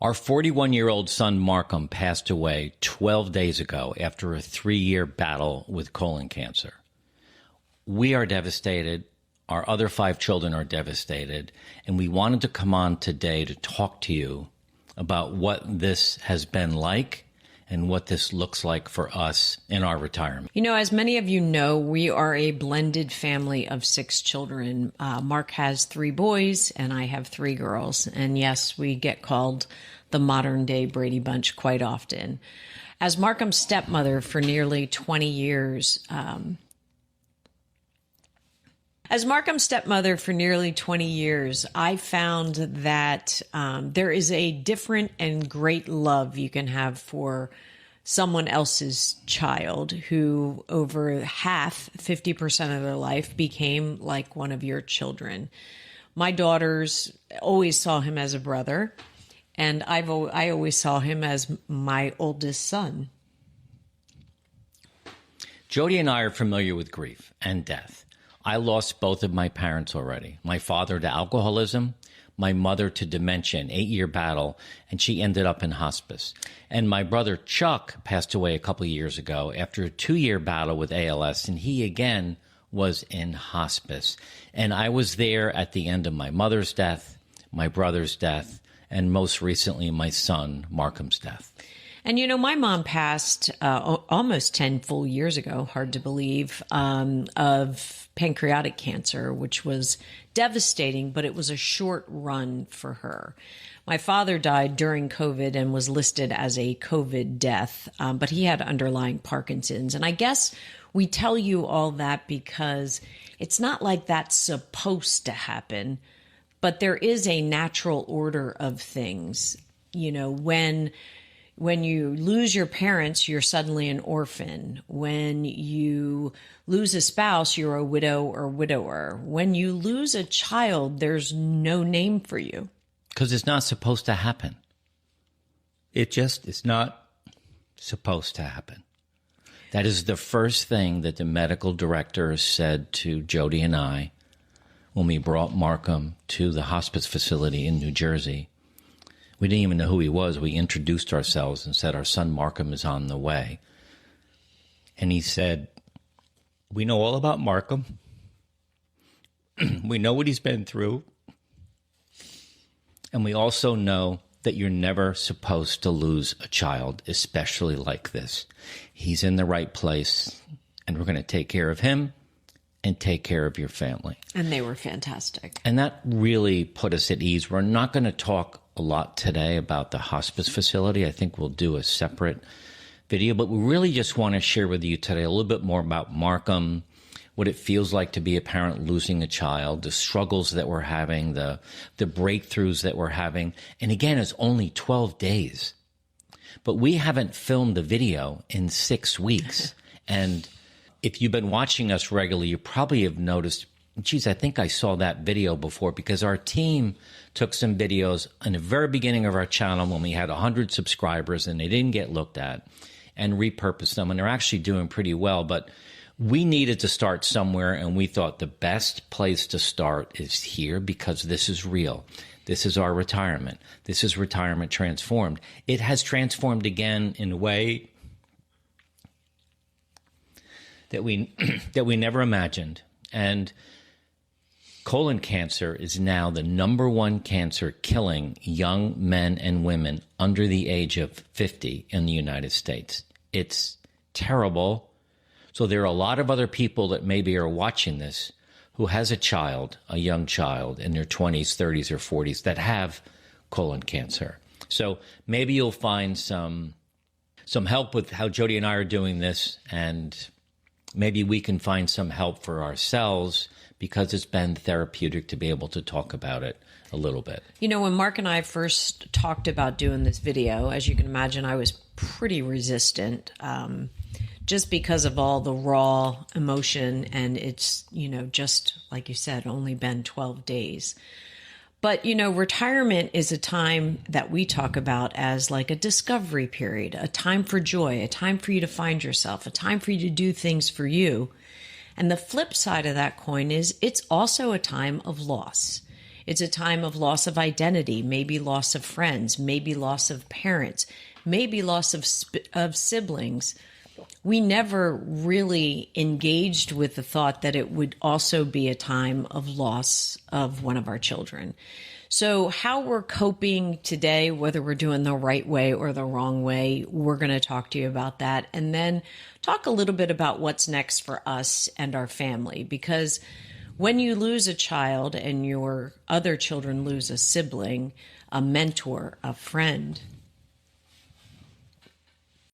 Our 41-year-old son, Markham, passed away 12 days ago after a 3-year battle with colon cancer. We are devastated. Our other 5 children are devastated. And we wanted to come on today to talk to you about what this has been like and what this looks like for us in our retirement. You know, as many of you know, we are a blended family of 6 children. Mark has 3 boys and I have 3 girls. And yes, we get called the modern day Brady Bunch quite often. As Markham's stepmother for nearly 20 years, I found that there is a different and great love you can have for someone else's child who over half, 50% of their life became like one of your children. My daughters always saw him as a brother, and I always saw him as my oldest son. Jody and I are familiar with grief and death. I lost both of my parents already. My father to alcoholism, my mother to dementia, an 8-year battle, and she ended up in hospice. And my brother Chuck passed away a couple of years ago after a 2-year battle with ALS, and he again was in hospice. And I was there at the end of my mother's death, my brother's death, and most recently my son Markham's death. And, you know, my mom passed almost 10 full years ago, hard to believe, of pancreatic cancer, which was devastating, but it was a short run for her. My father died during COVID and was listed as a COVID death, but he had underlying Parkinson's. And I guess we tell you all that because it's not like that's supposed to happen, but there is a natural order of things. You know, when you lose your parents, you're suddenly an orphan. When you lose a spouse, you're a widow or widower. When you lose a child, there's no name for you. Because it's not supposed to happen. It's not supposed to happen. That is the first thing that the medical director said to Jody and I when we brought Markham to the hospice facility in New Jersey. We didn't even know who he was. We introduced ourselves and said, our son Markham is on the way. And he said, we know all about Markham. We know what he's been through. And we also know that you're never supposed to lose a child, especially like this. He's in the right place, and we're going to take care of him and take care of your family. And they were fantastic. And that really put us at ease. We're not going to talk a lot today about the hospice facility. I think we'll do a separate video, but we really just want to share with you today a little bit more about Markham, what it feels like to be a parent losing a child, the struggles that we're having, the breakthroughs that we're having. And again, it's only 12 days, but we haven't filmed the video in 6 weeks. And if you've been watching us regularly, you probably have noticed, geez, I think I saw that video before, because our team took some videos in the very beginning of our channel when we had 100 subscribers and they didn't get looked at, and repurposed them, and they're actually doing pretty well. But we needed to start somewhere, and we thought the best place to start is here, because this is real. This is our retirement. This is Retirement Transformed. It has transformed again in a way that we never imagined. And colon cancer is now the #1 cancer killing young men and women under the age of 50 in the United States. It's terrible. So there are a lot of other people that maybe are watching this who has a child, a young child in their 20s, 30s, or 40s that have colon cancer. So maybe you'll find some help with how Jody and I are doing this, and maybe we can find some help for ourselves, because it's been therapeutic to be able to talk about it a little bit. You know, when Mark and I first talked about doing this video, as you can imagine, I was pretty resistant, just because of all the raw emotion. And it's, you know, just like you said, only been 12 days. But, you know, retirement is a time that we talk about as like a discovery period, a time for joy, a time for you to find yourself, a time for you to do things for you. And the flip side of that coin is it's also a time of loss. It's a time of loss of identity, maybe loss of friends, maybe loss of parents, maybe loss of siblings. We never really engaged with the thought that it would also be a time of loss of one of our children. So how we're coping today, whether we're doing the right way or the wrong way, we're going to talk to you about that. And then talk a little bit about what's next for us and our family. Because when you lose a child and your other children lose a sibling, a mentor, a friend,